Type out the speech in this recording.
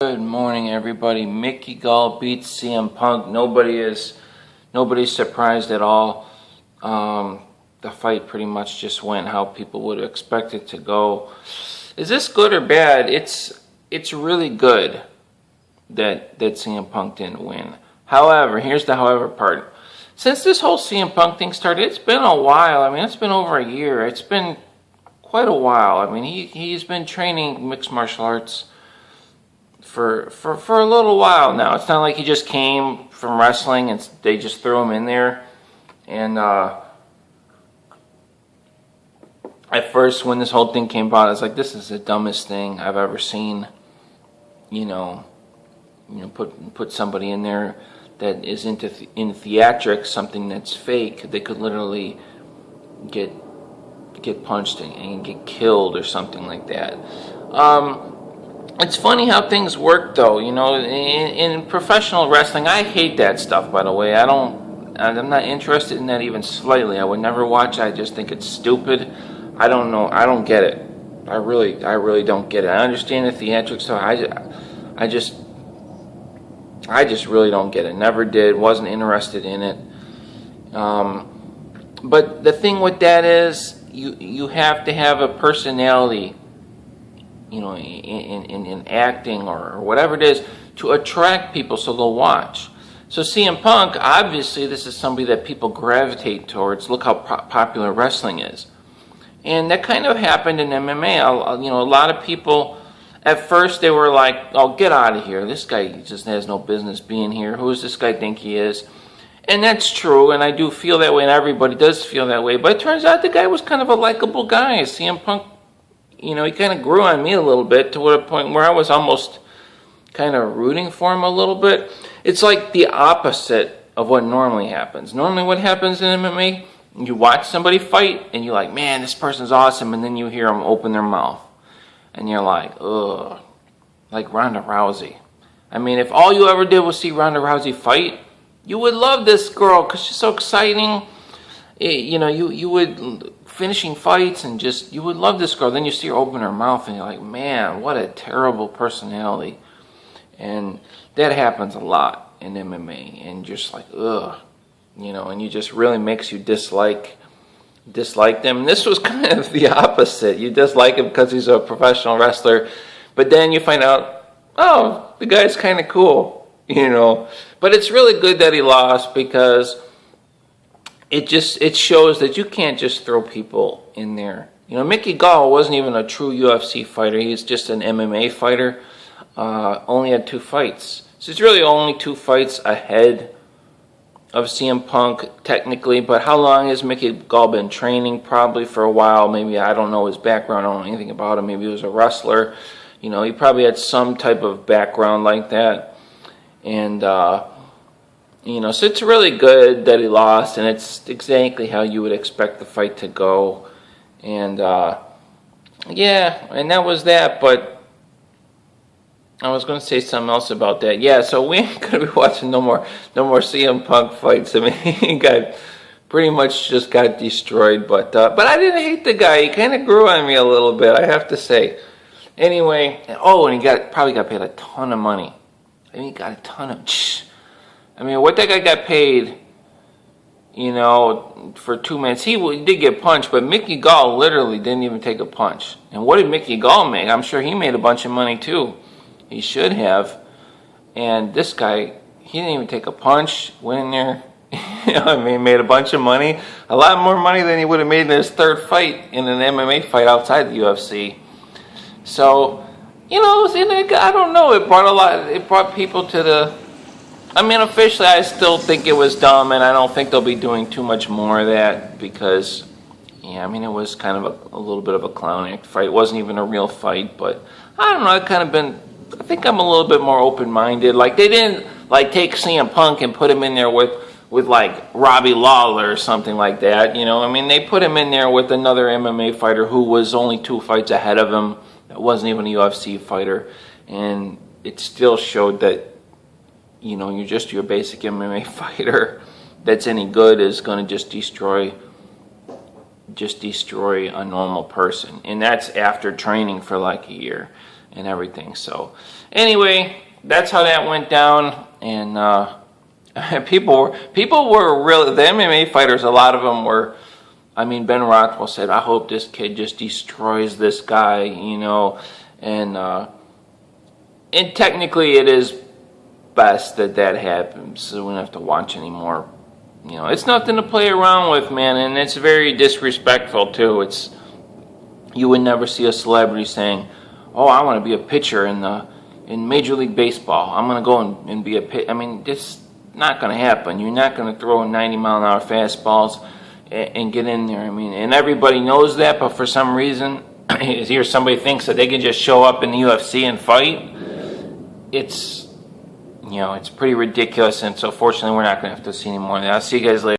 Good morning, everybody. Mickey Gall beats CM Punk. Nobody's surprised at all. The fight pretty much just went how people would expect it to go. Is this good or bad? It's really good that CM Punk didn't win. However, here's the however part. Since this whole CM Punk thing started, it's been a while. I mean, it's been over a year. It's been quite a while. I mean, he's been training mixed martial arts for a little while now. It's not like he just came from wrestling and they just threw him in there. And at first, when this whole thing came about, I was like, this is the dumbest thing I've ever seen. Put somebody in there that is in theatrics, something that's fake. They could literally get punched and get killed or something like that. It's funny how things work, though. In professional wrestling, I hate that stuff. By the way, I'm not interested in that even slightly. I would never watch it. I just think it's stupid. I don't know. I don't get it. I really don't get it. I understand the theatrics stuff. I just really don't get it. Never did. Wasn't interested in it. But the thing with that is, you have to have a personality, in acting or whatever it is, to attract people so they'll watch. So CM Punk, obviously, this is somebody that people gravitate towards. Look how popular wrestling is. And that kind of happened in MMA. A lot of people, at first, they were like, oh, get out of here. This guy just has no business being here. Who does this guy think he is? And that's true, and I do feel that way, and everybody does feel that way. But it turns out the guy was kind of a likable guy. CM Punk, he kind of grew on me a little bit to a point where I was almost kind of rooting for him a little bit. It's like the opposite of what normally happens. Normally what happens in MMA, you watch somebody fight, and you're like, man, this person's awesome, and then you hear them open their mouth. And you're like, ugh, like Ronda Rousey. I mean, if all you ever did was see Ronda Rousey fight, you would love this girl because she's so exciting. You would finishing fights and you would love this girl. Then you see her open her mouth and you're like, man, what a terrible personality. And that happens a lot in MMA. And just like, ugh, and you just really makes you dislike them. And this was kind of the opposite. You dislike him because he's a professional wrestler, but then you find out, oh, the guy's kind of cool, But it's really good that he lost because it shows that you can't just throw people in there. Mickey Gall wasn't even a true UFC fighter. He's just an MMA fighter. Only had 2 fights. So it's really only 2 fights ahead of CM Punk, technically. But how long has Mickey Gall been training? Probably for a while. Maybe, I don't know his background. I don't know anything about him. Maybe he was a wrestler. He probably had some type of background like that. And, so it's really good that he lost, and it's exactly how you would expect the fight to go. And, yeah, and that was that, but I was going to say something else about that. Yeah, so we ain't going to be watching no more CM Punk fights. I mean, he pretty much just got destroyed, but I didn't hate the guy. He kind of grew on me a little bit, I have to say. Anyway, and he probably got paid a ton of money. I mean, he got a ton of... what that guy got paid, for 2 minutes. He did get punched, but Mickey Gall literally didn't even take a punch. And what did Mickey Gall make? I'm sure he made a bunch of money too. He should have. And this guy, he didn't even take a punch. Went in there, made a bunch of money. A lot more money than he would have made in his 3rd fight in an MMA fight outside the UFC. So, I don't know. It brought people to the... officially, I still think it was dumb, and I don't think they'll be doing too much more of that because, it was kind of a little bit of a clown act fight. It wasn't even a real fight, but I don't know. I think I'm a little bit more open-minded. Like, they didn't, take CM Punk and put him in there with Robbie Lawler or something like that, They put him in there with another MMA fighter who was only 2 fights ahead of him. That wasn't even a UFC fighter, and it still showed that you're just your basic MMA fighter that's any good is going to just destroy a normal person. And that's after training for like a year. and everything. So anyway, that's how that went down. And people were really, the MMA fighters, a lot of them were, I mean, Ben Rothwell said, I hope this kid just destroys this guy, you know, and technically it is best that that happens, so we don't have to watch anymore. You know, it's nothing to play around with, man, and it's very disrespectful too. You would never see a celebrity saying, "Oh, I want to be a pitcher in Major League Baseball. I'm going to go and be a pitcher." I mean, it's not going to happen. You're not going to throw 90-mile-an-hour fastballs and get in there. I mean, and everybody knows that, but for some reason, here somebody thinks that they can just show up in the UFC and fight. It's, you know, it's pretty ridiculous, and so fortunately we're not going to have to see any more of that. I'll see you guys later.